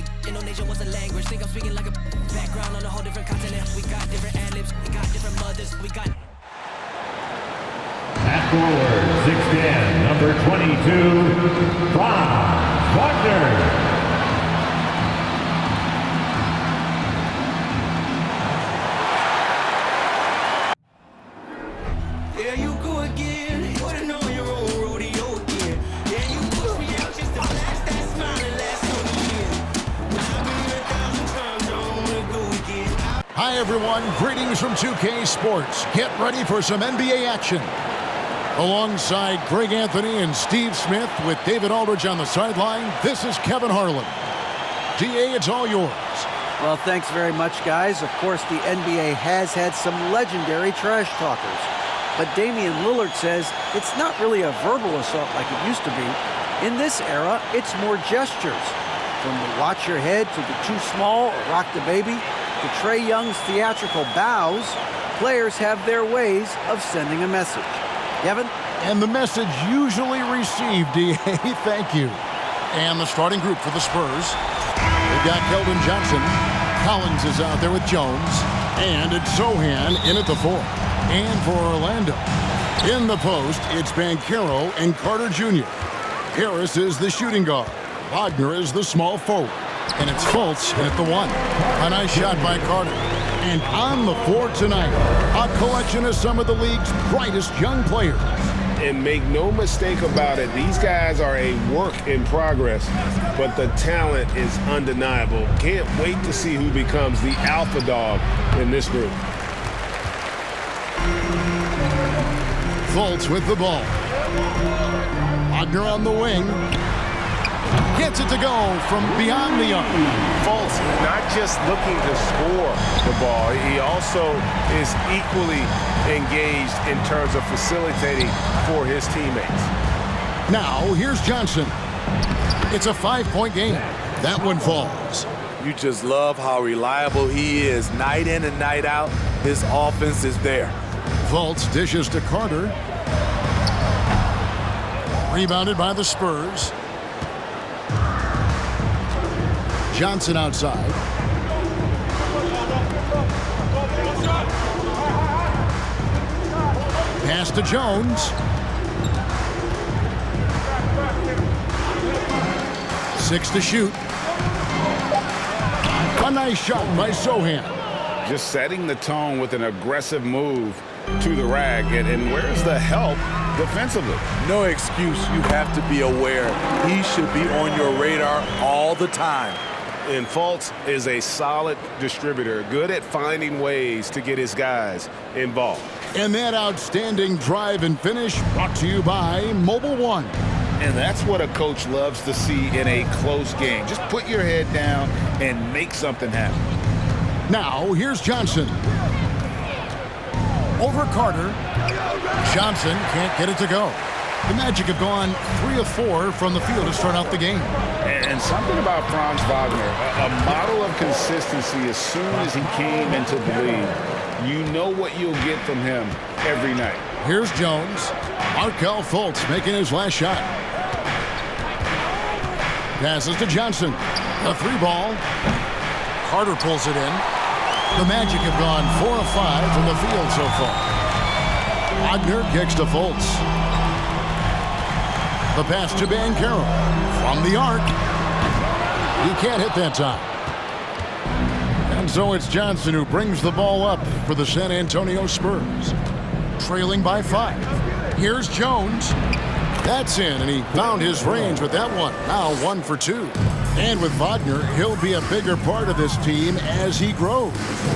like Indonesian was a language. Think I'm speaking like a background on a whole different continent. We got different ad-libs, we got different mothers, we got... At forward, 6'10", number 22, Franz Wagner. Hi everyone, greetings from 2K Sports. Get ready for some NBA action. Alongside Greg Anthony and Steve Smith with David Aldridge on the sideline, this is Kevin Harlan. DA, it's all yours. Well, thanks very much, guys. Of course, the NBA has had some legendary trash talkers. But Damian Lillard says it's not really a verbal assault like it used to be. In this era, it's more gestures. From the watch your head to the too small or rock the baby, to Trae Young's theatrical bows, players have their ways of sending a message. Kevin? And the message usually received, DA. Thank you. And the starting group for the Spurs. They've got Keldon Johnson. Collins is out there with Jones. And it's Sohan in at the 4. And for Orlando, in the post, it's Banchero and Carter Jr. Harris is the shooting guard. Wagner is the small forward. And it's Fultz in at the 1. A nice shot by Carter. And on the floor tonight, a collection of some of the league's brightest young players. And make no mistake about it, these guys are a work in progress, but the talent is undeniable. Can't wait to see who becomes the alpha dog in this group. Fultz with the ball. Wagner on the wing. Gets it to go from beyond the arc. Fultz not just looking to score the ball, he also is equally engaged in terms of facilitating for his teammates. Now, here's Johnson. It's a 5-point game. That one falls. You just love how reliable he is. Night in and night out, his offense is there. Fultz dishes to Carter. Rebounded by the Spurs. Johnson outside. Pass to Jones. Six to shoot. A nice shot by Sohan. Just setting the tone with an aggressive move to the rag. And where's the help defensively? No excuse. You have to be aware. He should be on your radar all the time. And Fultz is a solid distributor, good at finding ways to get his guys involved. And that outstanding drive and finish brought to you by Mobile One. And that's what a coach loves to see in a close game. Just put your head down and make something happen. Now, here's Johnson. Over Carter. Johnson can't get it to go. The Magic have gone 3 of 4 from the field to start out the game. And something about Franz Wagner, a model of consistency. As soon as he came into the league, you know what you'll get from him every night. Here's Jones. Markelle Fultz making his last shot. Passes to Johnson. A 3-ball. Carter pulls it in. The Magic have gone 4 of 5 from the field so far. Wagner kicks to Fultz. The pass to Banchero from the arc. He can't hit that time. And so it's Johnson who brings the ball up for the San Antonio Spurs. Trailing by 5. Here's Jones. That's in, and he found his range with that one. Now 1 for 2. And with Wagner, he'll be a bigger part of this team as he grows.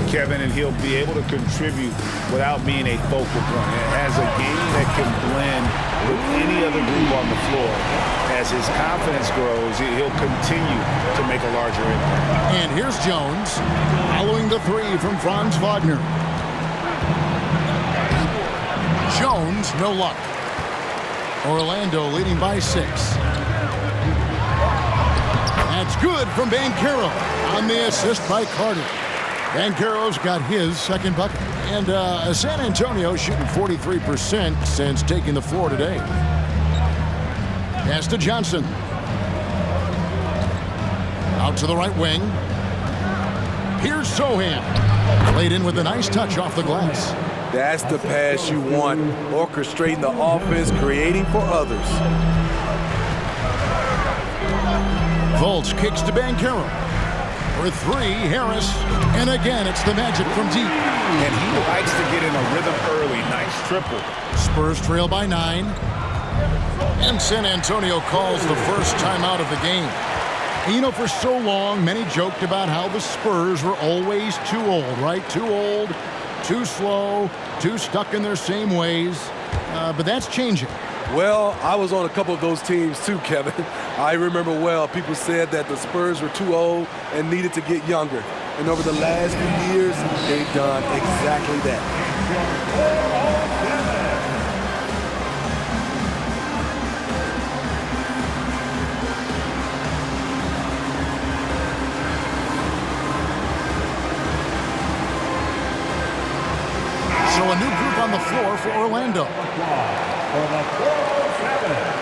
Kevin, and he'll be able to contribute without being a focal point. It has a game that can blend with any other group on the floor. As his confidence grows, he'll continue to make a larger impact. And here's Jones, following the 3 from Franz Wagner. Jones, no luck. Orlando leading by 6. That's good from Banchero on the assist by Carter. Banchero's got his second bucket. And San Antonio shooting 43% since taking the floor today. Pass to Johnson. Out to the right wing. Here's Sohan. Played in with a nice touch off the glass. That's the pass you want. Orchestrating the offense, creating for others. Volts kicks to Banchero. For three, Harris. And again, it's the magic from deep. And he likes to get in a rhythm early. Nice triple. Spurs trail by 9. And San Antonio calls the first timeout of the game. And you know, for so long, many joked about how the Spurs were always too old, right? Too old, too slow, too stuck in their same ways. But that's changing. Well, I was on a couple of those teams too, Kevin. I remember well, people said that the Spurs were too old and needed to get younger. And over the last few years, they've done exactly that. So a new group on the floor for Orlando. For the 407.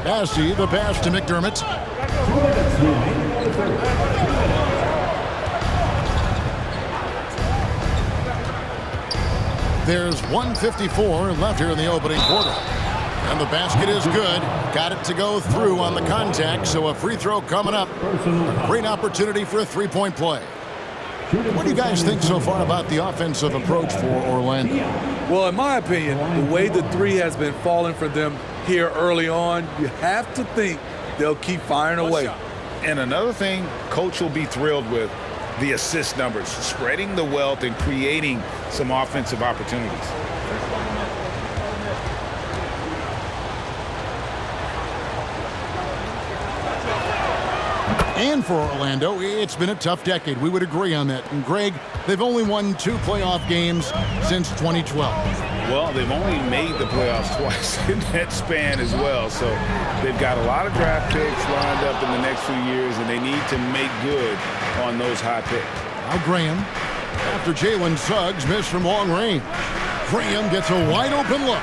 Bassey, the pass to McDermott. There's 1:54 left here in the opening quarter. And the basket is good. Got it to go through on the contact, so a free throw coming up. A great opportunity for a three-point play. What do you guys think so far about the offensive approach for Orlando? Well, in my opinion, the way the three has been falling for them here early on, you have to think they'll keep firing away. And another thing Coach will be thrilled with, the assist numbers, spreading the wealth and creating some offensive opportunities. And for Orlando, it's been a tough decade. We would agree on that. And Greg, they've only won 2 playoff games since 2012. Well, they've only made the playoffs twice in that span as well. So they've got a lot of draft picks lined up in the next few years, and they need to make good on those high picks. Now Graham, after Jalen Suggs missed from long range. Graham gets a wide open look.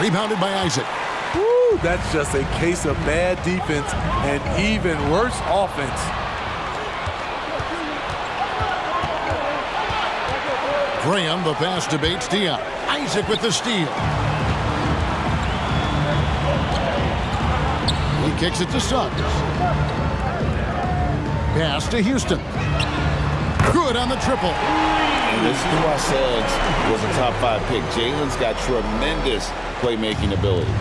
Rebounded by Isaac. Woo, that's just a case of bad defense and even worse offense. Graham, the pass to Bates Diop. Isaac with the steal. He kicks it to Suggs. Pass to Houston. Good on the triple. And this is why Suggs was a top 5 pick. Jalen's got tremendous playmaking ability.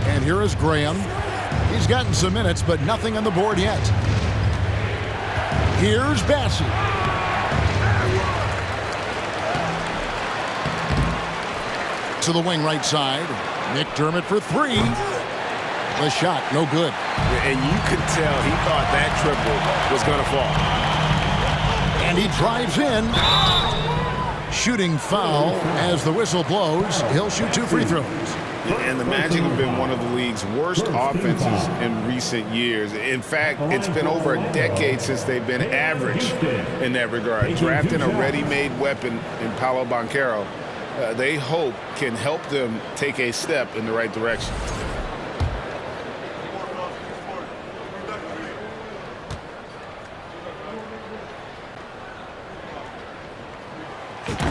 And here is Graham. He's gotten some minutes, but nothing on the board yet. Here's Bassey. To the wing right side. McDermott for 3. The shot, no good. And you could tell he thought that triple was going to fall. And he drives in. Shooting foul as the whistle blows. He'll shoot 2 free throws. And the Magic have been one of the league's worst offenses in recent years. In fact, it's been over a decade since they've been average in that regard. Drafting a ready-made weapon in Paolo Banchero, they hope can help them take a step in the right direction.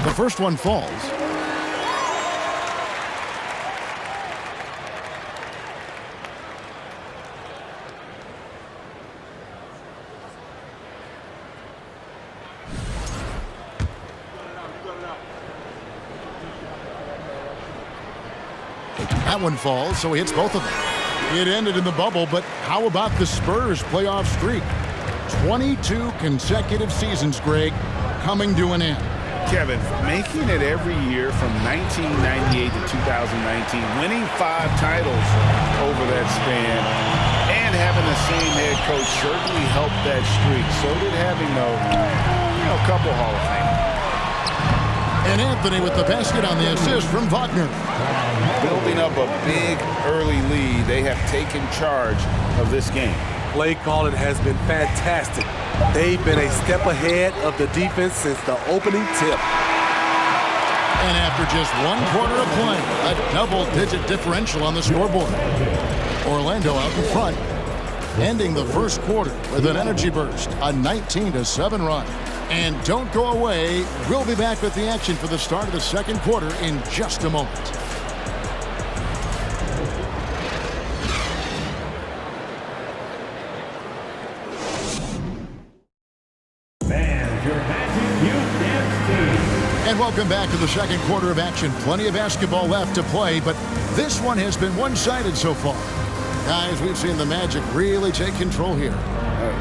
The first one falls. That one falls, so he hits both of them. It ended in the bubble, but how about the Spurs playoff streak? 22 consecutive seasons, Greg, coming to an end. Kevin, making it every year from 1998 to 2019, winning 5 titles over that span, and having the same head coach certainly helped that streak. So did having a couple Hall of Fame. And Anthony with the basket on the assist from Wagner. Building up a big early lead, they have taken charge of this game. Play calling has been fantastic. They've been a step ahead of the defense since the opening tip. And after just 1 quarter of play, a double-digit differential on the scoreboard. Orlando out in front, ending the first quarter with an energy burst, a 19-7 run. And don't go away. We'll be back with the action for the start of the second quarter in just a moment. And welcome back to the second quarter of action. Plenty of basketball left to play, but this one has been one-sided so far. Guys, we've seen the Magic really take control here.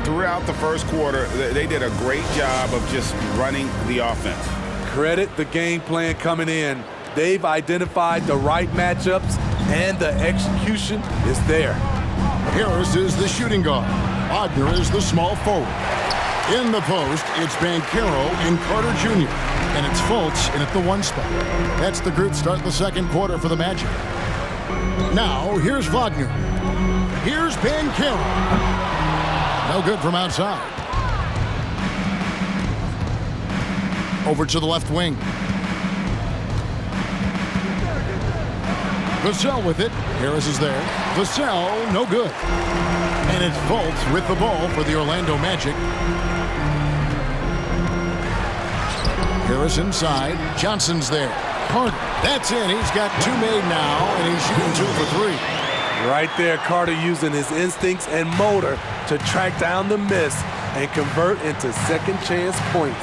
Throughout the first quarter, they did a great job of just running the offense. Credit the game plan coming in. They've identified the right matchups, and the execution is there. Harris is the shooting guard. Wagner is the small forward. In the post, it's Banchero and Carter Jr. And it's Fultz in at the 1 spot. That's the group starting the second quarter for the Magic. Now, here's Wagner. Here's Banchero. No good from outside. Over to the left wing. Vassell with it. Harris is there. Vassell, no good. And it's Fultz with the ball for the Orlando Magic. Harris inside. Johnson's there. Carter. That's in. He's got 2 made now, and he's shooting 2 for 3. Right there, Carter using his instincts and motor to track down the miss and convert into second chance points.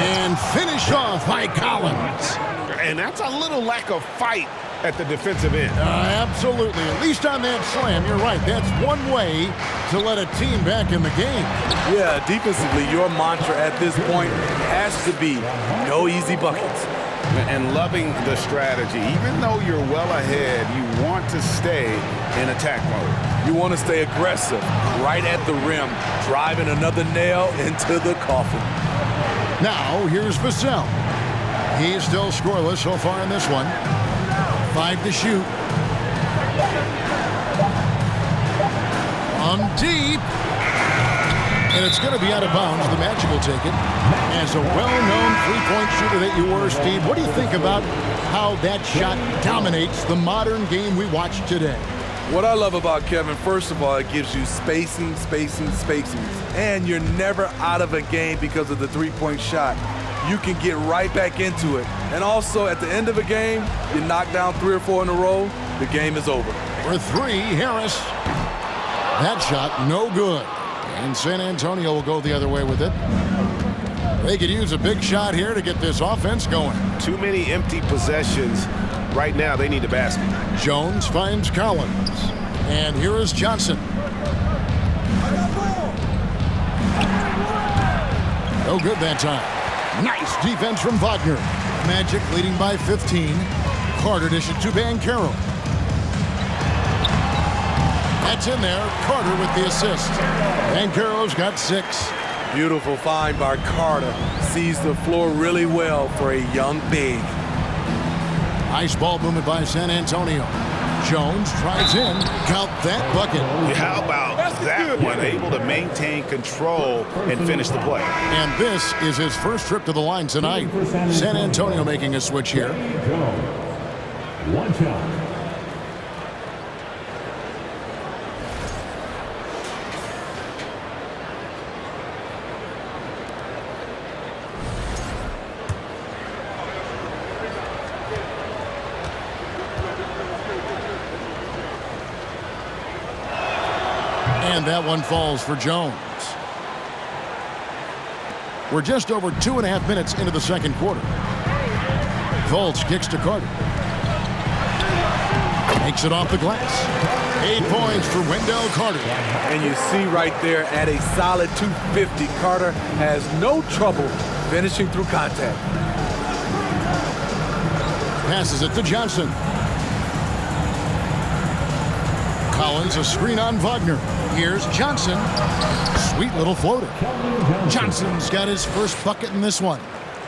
And finish off by Collins. And that's a little lack of fight at the defensive end. Absolutely. At least on that slam, you're right. That's one way to let a team back in the game. Yeah, defensively, your mantra at this point has to be no easy buckets. And loving the strategy. Even though you're well ahead, you want to stay in attack mode. You want to stay aggressive, right at the rim, driving another nail into the coffin. Now, here's Vassell. He's still scoreless so far in this one. 5 to shoot. On deep. And it's going to be out of bounds. The Magic will take it. As a well-known three-point shooter that you were, Steve, what do you think about how that shot dominates the modern game we watch today? What I love about Kevin, first of all, it gives you spacing. And you're never out of a game because of the three-point shot. You can get right back into it. And also, at the end of a game, you knock down 3 or 4 in a row, the game is over. For 3, Harris. That shot, no good. And San Antonio will go the other way with it. They could use a big shot here to get this offense going. Too many empty possessions. Right now, they need a basket. Jones finds Collins. And here is Johnson. No good that time. Nice defense from Wagner. Magic leading by 15. Carter dishes to Banchero. That's in there. Carter with the assist. Banchero's got 6. Beautiful find by Carter. Sees the floor really well for a young big. Nice ball movement by San Antonio. Jones tries in. Count that bucket. How about that one? Able to maintain control and finish the play. And this is his first trip to the line tonight. San Antonio making a switch here. 1 shot. And that one falls for Jones. We're just over 2.5 minutes into the second quarter. Fultz kicks to Carter. Makes it off the glass. 8 points for Wendell Carter. And you see right there at a solid 250, Carter has no trouble finishing through contact. Passes it to Johnson. Collins, a screen on Wagner. Here's Johnson. Sweet little floater. Johnson's got his first bucket in this one.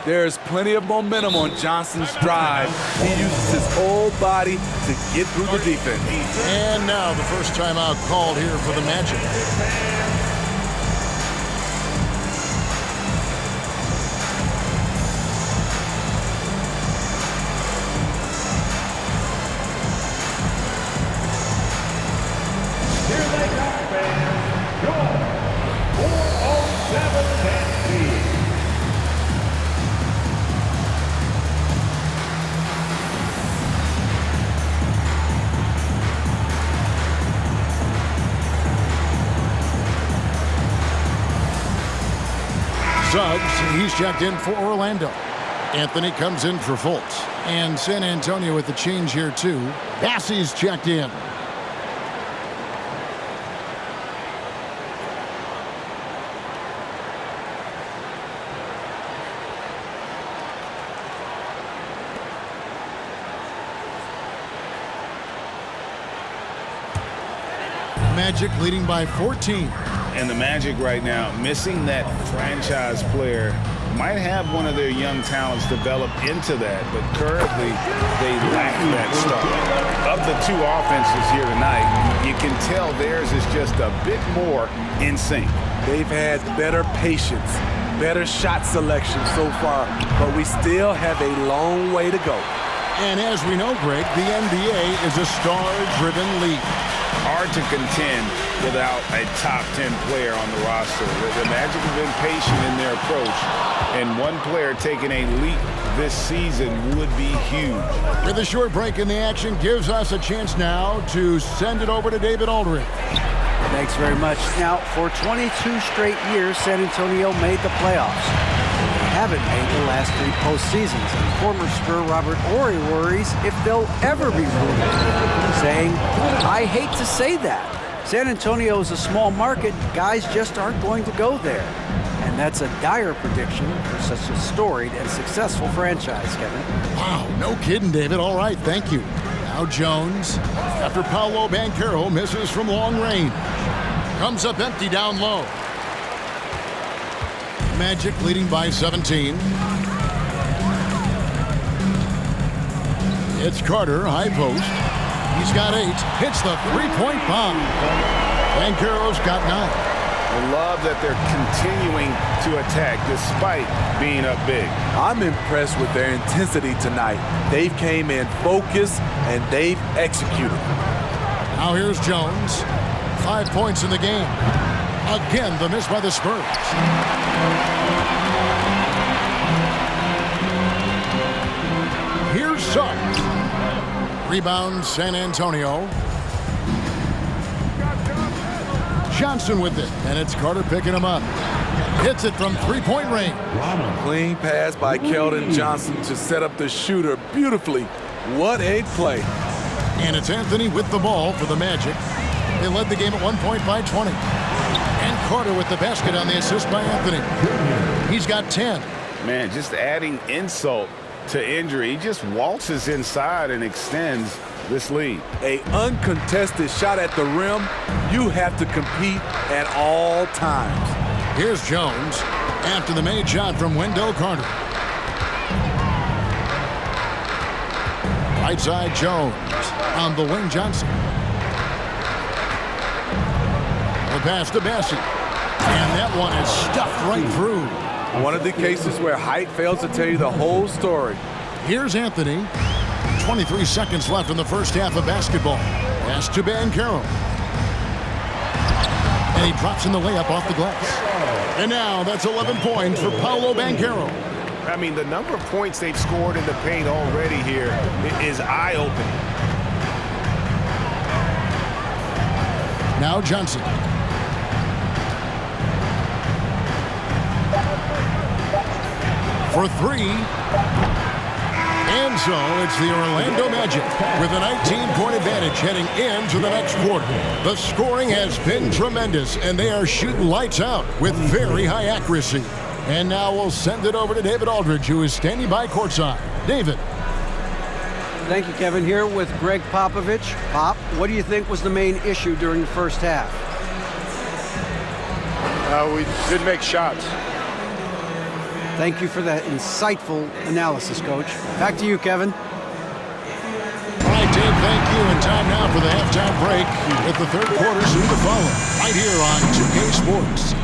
There's plenty of momentum on Johnson's drive. He uses his whole body to get through the defense. And now the first timeout called here for the Magic. Here they come, fans. Go. 4:07 Tennessee. Suggs, he's checked in for Orlando. Anthony comes in for Fultz. And San Antonio with the change here, too. Bassey's checked in. Magic leading by 14. And the Magic right now, missing that franchise player, might have one of their young talents develop into that, but currently they lack that star. Of the two offenses here tonight, you can tell theirs is just a bit more in sync. They've had better patience, better shot selection so far, but we still have a long way to go. And as we know, Greg, the NBA is a star-driven league. Hard to contend without a top 10 player on the roster. The Magic have been patient in their approach, and one player taking a leap this season would be huge. With a short break in the action, gives us a chance now to send it over to David Aldridge. Thanks very much. Now, for 22 straight years, San Antonio made the playoffs. They haven't made the last 3 postseasons. And former Spur Robert Horry worries if they'll ever be proven, saying, I hate to say that. San Antonio is a small market. Guys just aren't going to go there. And that's a dire prediction for such a storied and successful franchise, Kevin. Wow, no kidding, David. All right, thank you. Now Jones, after Paolo Banchero misses from long range. Comes up empty down low. Magic leading by 17. It's Carter, high post. He's got 8. Hits the three-point bomb. Banchero's got 9. I love that they're continuing to attack despite being up big. I'm impressed with their intensity tonight. They've came in focused and they've executed. Now here's Jones. 5 points in the game. Again, the miss by the Spurs. Here's Suggs. Rebound, San Antonio. Johnson with it, and it's Carter picking him up. Hits it from three-point range. Clean pass by Keldon Johnson to set up the shooter beautifully. What a play. And it's Anthony with the ball for the Magic. They led the game at 1 point by 20. And Carter with the basket on the assist by Anthony. He's got 10. Man, just adding insult to injury. He just waltzes inside and extends this lead. A uncontested shot at the rim. You have to compete at all times. Here's Jones after the made shot from Wendell Carter. Right side Jones on the wing Johnson. The pass to Bassey. And that one is stuffed right through. One of the cases where height fails to tell you the whole story. Here's Anthony. 23 seconds left in the first half of basketball. Pass to Banchero. And he drops in the layup off the glass. And now that's 11 points for Paolo Banchero. I mean, the number of points they've scored in the paint already here is eye-opening. Now Johnson. For 3. And so it's the Orlando Magic with a 19-point advantage heading into the next quarter. The scoring has been tremendous, and they are shooting lights out with very high accuracy. And now we'll send it over to David Aldridge, who is standing by courtside. David. Thank you, Kevin. Here with Greg Popovich. Pop, what do you think was the main issue during the first half? We didn't make shots. Thank you for that insightful analysis, Coach. Back to you, Kevin. All right, Dave, thank you. And time now for the halftime break with the third quarter soon to follow. Right here on 2K Sports.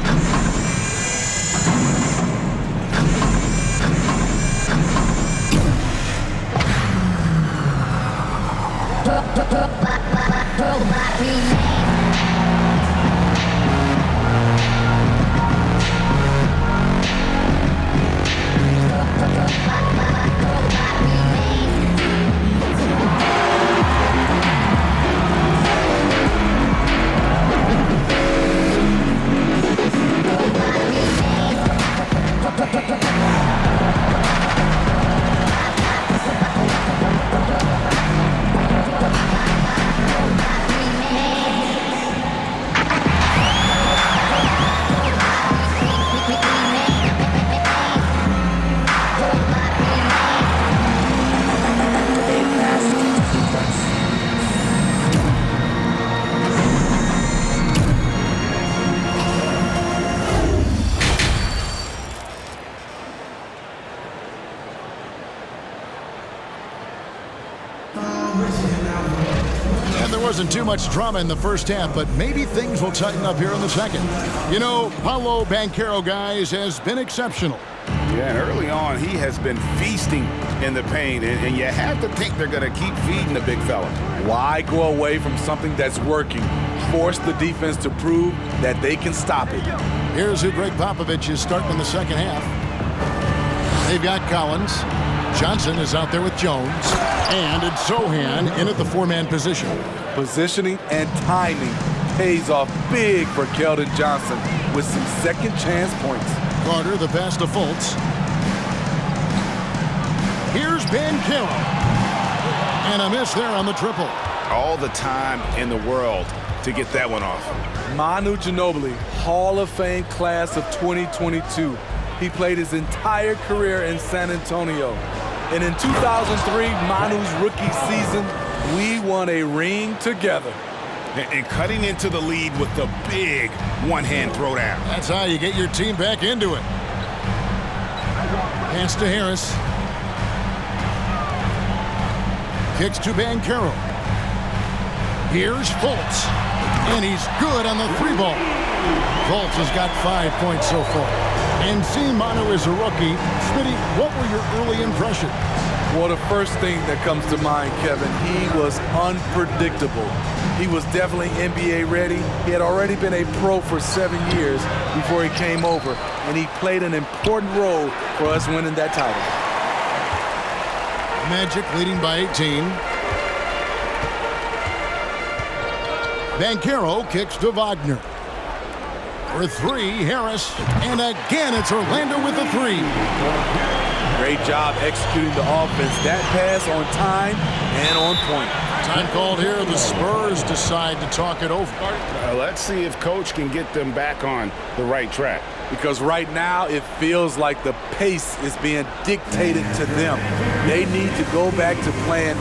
And there wasn't too much drama in the first half, but maybe things will tighten up here in the second. You know, Paolo Banchero, guys, has been exceptional. Yeah, and early on, he has been feasting in the paint, and you have to think they're going to keep feeding the big fella. Why go away from something that's working? Force the defense to prove that they can stop it. Here's who Greg Popovich is starting in the second half. They've got Collins. Johnson is out there with Jones. And it's Zohan in at the four-man position. Positioning and timing pays off big for Keldon Johnson with some second chance points. Carter, the pass to Fultz. Here's Banchero. And a miss there on the triple. All the time in the world to get that one off. Manu Ginobili, Hall of Fame class of 2022. He played his entire career in San Antonio. And in 2003, Manu's rookie season, we won a ring together. And cutting into the lead with the big one-hand throwdown. That's how you get your team back into it. Pass to Harris. Kicks to Banchero. Here's Fultz. And he's good on the three ball. Fultz has got 5 points so far. And seeing Manu as a rookie, Smitty, what were your early impressions? Well, the first thing that comes to mind, Kevin, he was unpredictable. He was definitely NBA ready. He had already been a pro for 7 years before he came over, and he played an important role for us winning that title. Magic leading by 18. Banchero kicks to Wagner. For three, Harris. And again, it's Orlando with the three. Great job executing the offense. That pass on time and on point. Time called here. The Spurs decide to talk it over. Let's see if Coach can get them back on the right track. Because right now it feels like the pace is being dictated to them. They need to go back to playing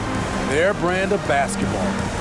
their brand of basketball.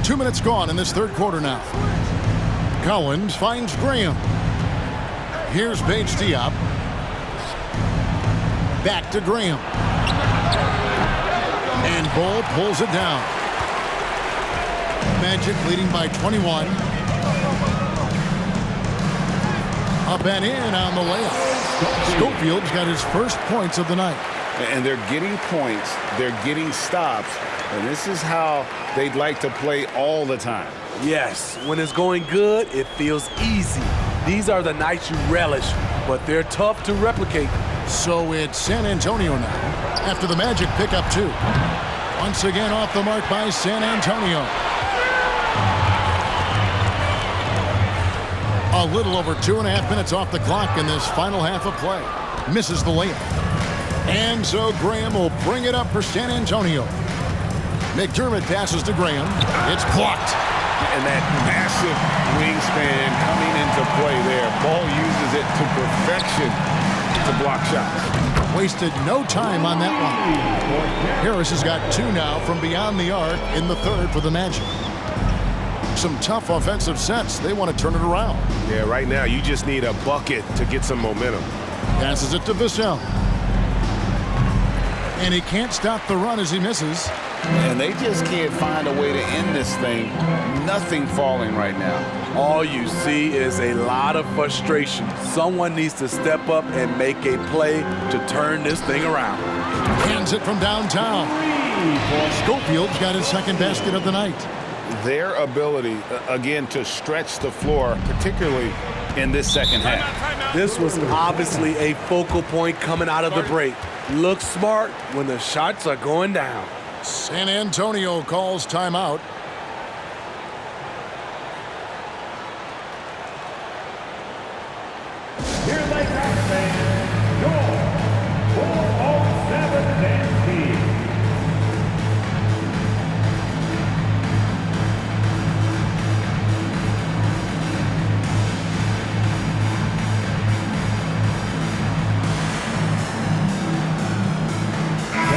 Two minutes gone in this third quarter now. Collins finds Graham. Here's Bates Diop. Back to Graham. And Ball pulls it down. Magic leading by 21. Up and in on the layup. Schofield's got his first points of the night. And they're getting points, they're getting stops, and this is how they'd like to play all the time. Yes, when it's going good, it feels easy. These are the nights you relish, but they're tough to replicate. So it's San Antonio now, after the Magic pick up 2. Once again off the mark by San Antonio. A little over 2.5 minutes off the clock in this final half of play. Misses the layup. And so Graham will bring it up for San Antonio. McDermott passes to Graham. It's blocked. And that massive wingspan coming into play there. Ball uses it to perfection to block shots. Wasted no time on that one. Harris has got 2 now from beyond the arc in the third for the Magic. Some tough offensive sets. They want to turn it around. Yeah, right now you just need a bucket to get some momentum. Passes it to Vassell. And he can't stop the run as he misses. And they just can't find a way to end this thing. Nothing falling right now. All you see is a lot of frustration. Someone needs to step up and make a play to turn this thing around. Hands it from downtown. Schofield's got his second basket of the night. Their ability, again, to stretch the floor, particularly in this second half. This was obviously a focal point coming out of the break. Look smart when the shots are going down. San Antonio calls timeout. Here they come, fans. Your 407 dance team.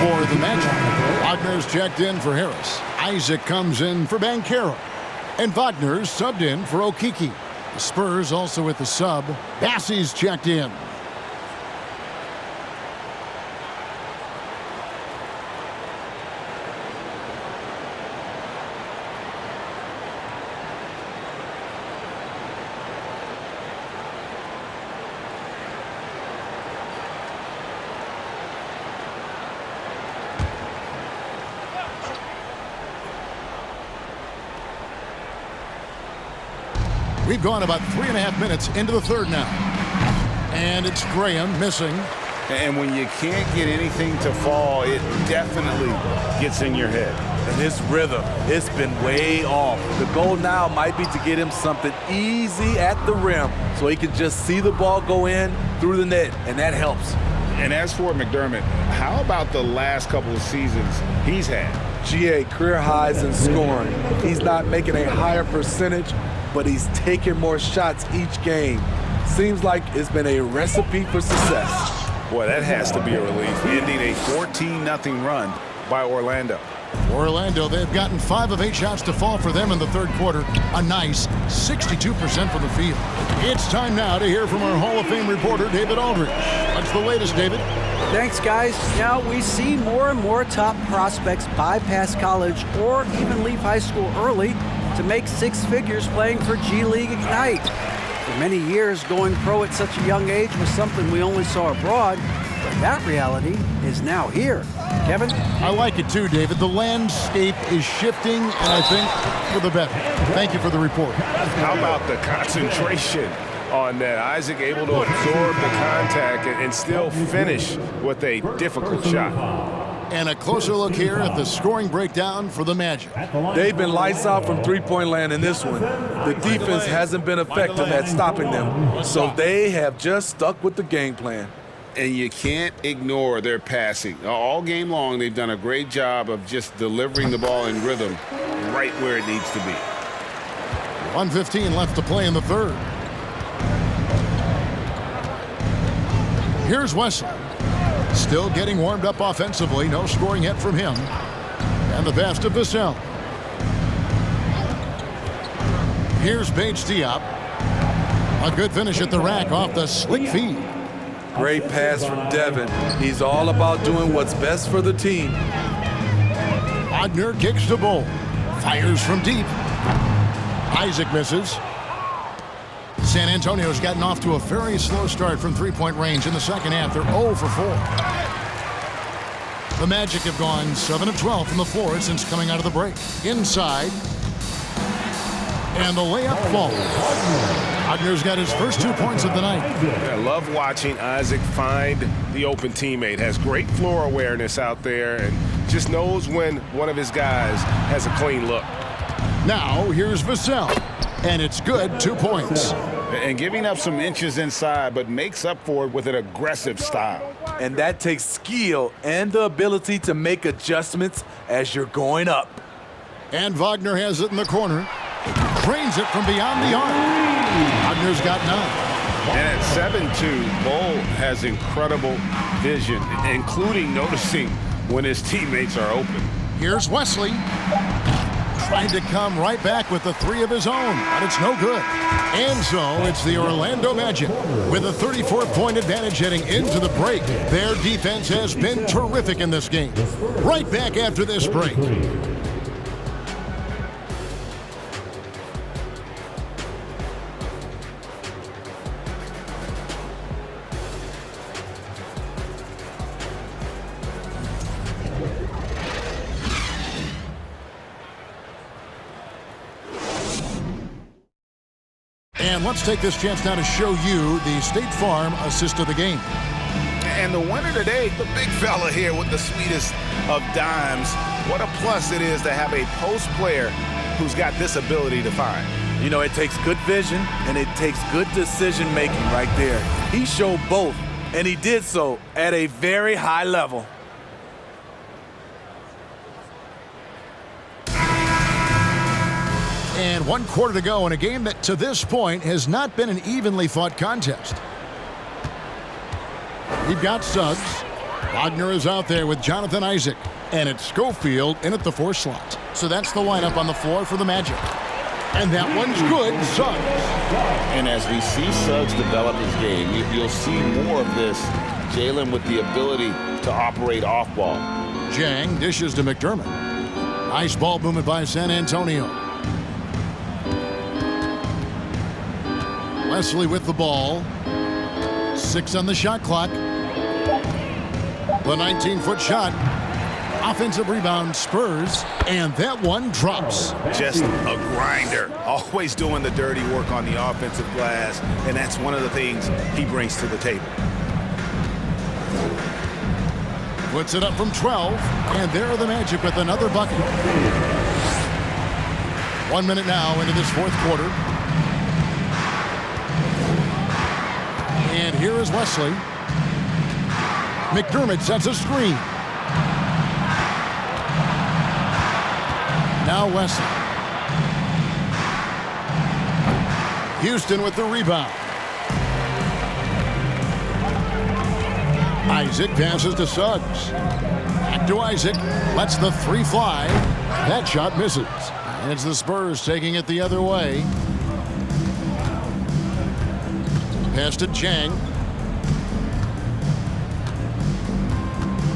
For the Magic, Wagner's checked in for Harris. Isaac comes in for Banchero. And Wagner's subbed in for Okiki. The Spurs also with the sub. Bassey's checked in. We've gone about 3.5 minutes into the third now. And it's Graham missing. And when you can't get anything to fall, it definitely gets in your head. And his rhythm, it's been way off. The goal now might be to get him something easy at the rim so he can just see the ball go in through the net, and that helps. And as for McDermott, how about the last couple of seasons he's had? GA, career highs in scoring. He's not making a higher percentage, but he's taking more shots each game. Seems like it's been a recipe for success. Boy, that has to be a relief, ending a 14-0 run by Orlando. Orlando, they've gotten 5 of 8 shots to fall for them in the third quarter. A nice 62% from the field. It's time now to hear from our Hall of Fame reporter, David Aldridge. What's the latest, David? Thanks, guys. Now, we see more and more top prospects bypass college or even leave high school early to make 6 figures playing for G League Ignite. For many years, going pro at such a young age was something we only saw abroad, but that reality is now here. Kevin? I like it too, David. The landscape is shifting, and I think for the better. Thank you for the report. How about the concentration on that? Isaac able to absorb the contact and still finish with a difficult shot. And a closer look here at the scoring breakdown for the Magic. They've been lights out from three-point land in this one. The defense hasn't been effective at stopping them, so they have just stuck with the game plan. And you can't ignore their passing. All game long, they've done a great job of just delivering the ball in rhythm right where it needs to be. 1:15 left to play in the third. Here's Wesley. Still getting warmed up offensively. No scoring yet from him. And the pass to Vassell. Here's Bates Diop. A good finish at the rack off the slick feed. Great pass from Devin. He's all about doing what's best for the team. Wagner kicks the ball. Fires from deep. Isaac misses. San Antonio's gotten off to a very slow start from three-point range in the second half. They're 0 for 4. The Magic have gone 7 of 12 from the floor since coming out of the break. Inside. And the layup falls. Wagner's got his first 2 points of the night. I love watching Isaac find the open teammate. Has great floor awareness out there and just knows when one of his guys has a clean look. Now, here's Vassell. And it's good, 2 points. And giving up some inches inside, but makes up for it with an aggressive style. And that takes skill and the ability to make adjustments as you're going up. And Wagner has it in the corner. Drains it from beyond the arc. Wagner's got 9. And at 7-2, Bull has incredible vision, including noticing when his teammates are open. Here's Wesley. Trying to come right back with the 3 of his own, but it's no good. And so it's the Orlando Magic with a 34-point advantage heading into the break. Their defense has been terrific in this game. Right back after this break. And let's take this chance now to show you the State Farm assist of the game. And the winner today, the big fella here with the sweetest of dimes. What a plus it is to have a post player who's got this ability to find. You know, it takes good vision and it takes good decision making right there. He showed both, and he did so at a very high level. And 1 quarter to go in a game that to this point has not been an evenly fought contest. We've got Suggs. Wagner is out there with Jonathan Isaac. And it's Schofield in at the 4 slot. So that's the lineup on the floor for the Magic. And that one's good, Suggs. And as we see Suggs develop his game, you'll see more of this. Jalen with the ability to operate off ball. Jang dishes to McDermott. Nice ball movement by San Antonio. Wesley with the ball. 6 on the shot clock. The 19-foot shot. Offensive rebound, Spurs. And that one drops. Just a grinder. Always doing the dirty work on the offensive glass. And that's one of the things he brings to the table. Puts it up from 12. And there are the Magic with another bucket. 1 minute now into this 4th quarter. And here is Wesley. McDermott sets a screen. Now Wesley. Houston with the rebound. Isaac passes to Suggs. Back to Isaac. Lets the 3 fly. That shot misses. And it's the Spurs taking it the other way. Pass to Jang.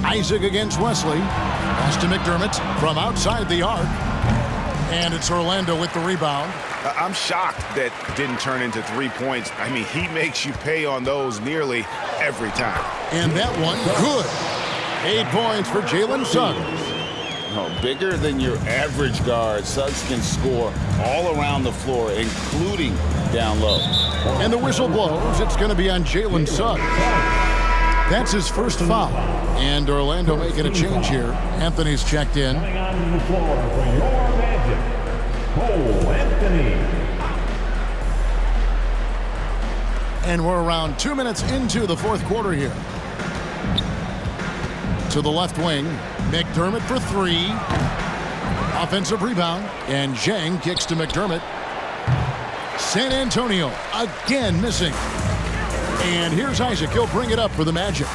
Isaac against Wesley. Pass to McDermott from outside the arc. And it's Orlando with the rebound. I'm shocked that didn't turn into 3 points. I mean, he makes you pay on those nearly every time. And that one, good. 8 points for Jalen Suggs. Bigger than your average guard, Suggs can score all around the floor, including down low. And the whistle blows. It's going to be on Jalen Suggs. That's his first foul. And Orlando making a change here. Anthony's checked in. Coming onto the floor for your Magic, Cole Anthony. And we're around 2 minutes into the 4th quarter here. To the left wing, McDermott for 3. Offensive rebound, and Zhang kicks to McDermott. San Antonio again missing. And here's Isaac. He'll bring it up for the Magic.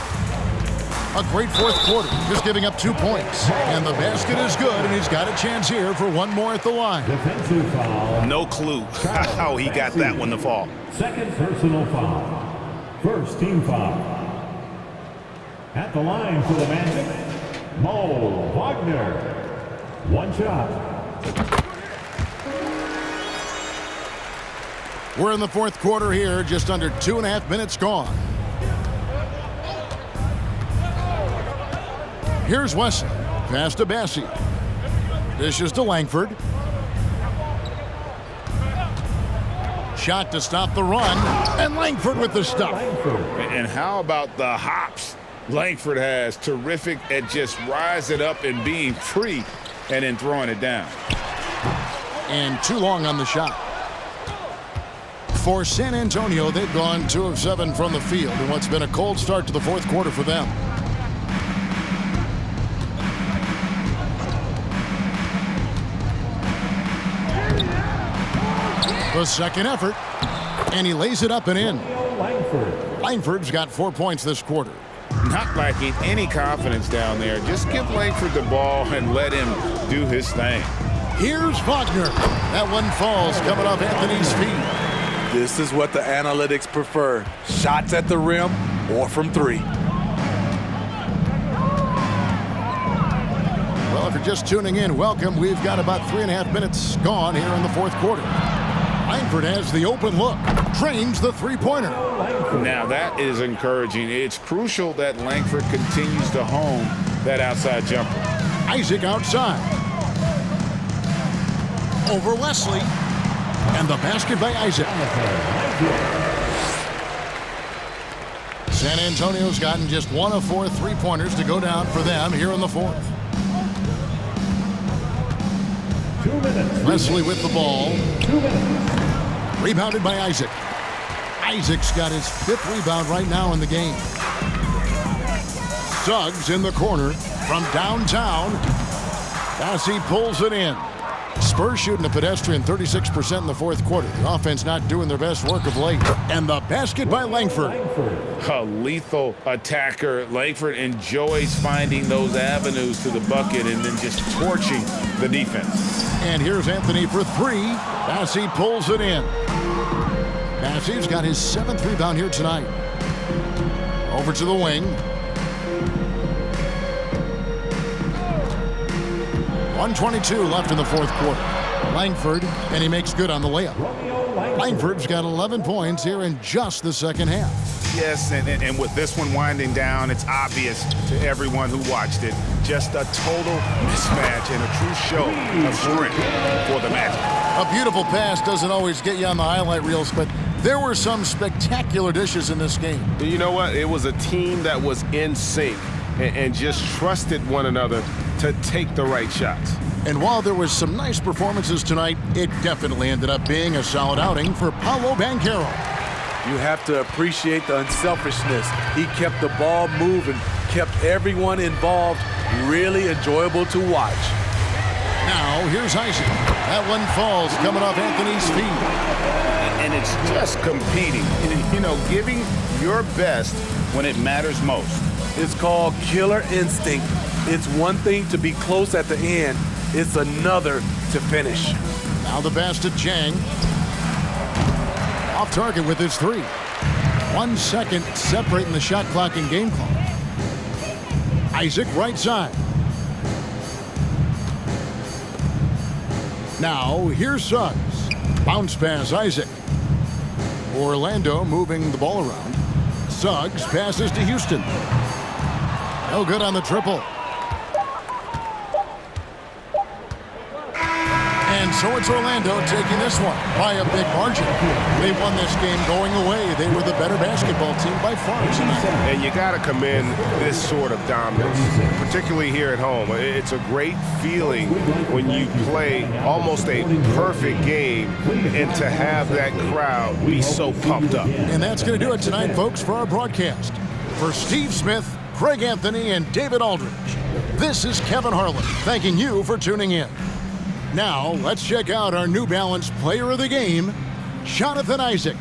A great 4th quarter, just giving up 2 points. And the basket is good, and he's got a chance here for one more at the line. Defensive foul. No clue how he got that one to fall. Second personal foul. First team foul. At the line for the Magic, Mo Wagner. 1 shot. We're in the fourth quarter here, just under 2.5 minutes gone. Here's Wesley. Pass to Bassie. Dishes to Langford. Shot to stop the run, and Langford with the stop. And how about the hops Langford has? Terrific at just rising up and being free and then throwing it down. And too long on the shot. For San Antonio, they've gone 2 of 7 from the field in what's been a cold start to the fourth quarter for them. The second effort, and he lays it up and in. Langford's got 4 points this quarter. Not lacking any confidence down there. Just give Langford the ball and let him do his thing. Here's Wagner. That one falls coming off Anthony's feet. This is what the analytics prefer. Shots at the rim or from 3. Well, if you're just tuning in, welcome. We've got about 3.5 minutes gone here in the fourth quarter. Langford has the open look. Drains the three-pointer. Now that is encouraging. It's crucial that Langford continues to hone that outside jumper. Isaac outside. Over Wesley. And the basket by Isaac. San Antonio's gotten just 1 of 4 three-pointers to go down for them here in the fourth. 2 minutes. Wesley with the ball. 2 minutes. Rebounded by Isaac. Isaac's got his 5th rebound right now in the game. Suggs in the corner from downtown. Bassie pulls it in. Spurs shooting a pedestrian 36% in the fourth quarter. The offense not doing their best work of late. And the basket by Langford. A lethal attacker. Langford enjoys finding those avenues to the bucket and then just torching the defense. And here's Anthony for 3. Bassie pulls it in. Bassie's got his 7th rebound here tonight. Over to the wing. 1:22 left in the fourth quarter. Langford, and he makes good on the layup. Langford's got 11 points here in just the second half. Yes, and with this one winding down, it's obvious to everyone who watched it. Just a total mismatch and a true show of strength for the Magic. A beautiful pass doesn't always get you on the highlight reels, but there were some spectacular dishes in this game. You know what? It was a team that was in sync and just trusted one another to take the right shots. And while there was some nice performances tonight, it definitely ended up being a solid outing for Paolo Banchero. You have to appreciate the unselfishness. He kept the ball moving, kept everyone involved, really enjoyable to watch. Now, here's Isaac. That one falls coming off Anthony's feet. And it's just competing, you know, giving your best when it matters most. It's called killer instinct. It's one thing to be close at the end. It's another to finish. Now the pass to Chang. Off target with his 3. 1 second separating the shot clock and game clock. Isaac right side. Now here's Suggs. Bounce pass Isaac. Orlando moving the ball around. Suggs passes to Houston. No good on the triple. And so it's Orlando taking this one by a big margin. They won this game going away. They were the better basketball team by far tonight. And you got to commend this sort of dominance, particularly here at home. It's a great feeling when you play almost a perfect game and to have that crowd be so pumped up. And that's going to do it tonight, folks, for our broadcast. For Steve Smith, Craig Anthony, and David Aldridge, this is Kevin Harlan thanking you for tuning in. Now, let's check out our New Balance player of the game, Jonathan Isaac.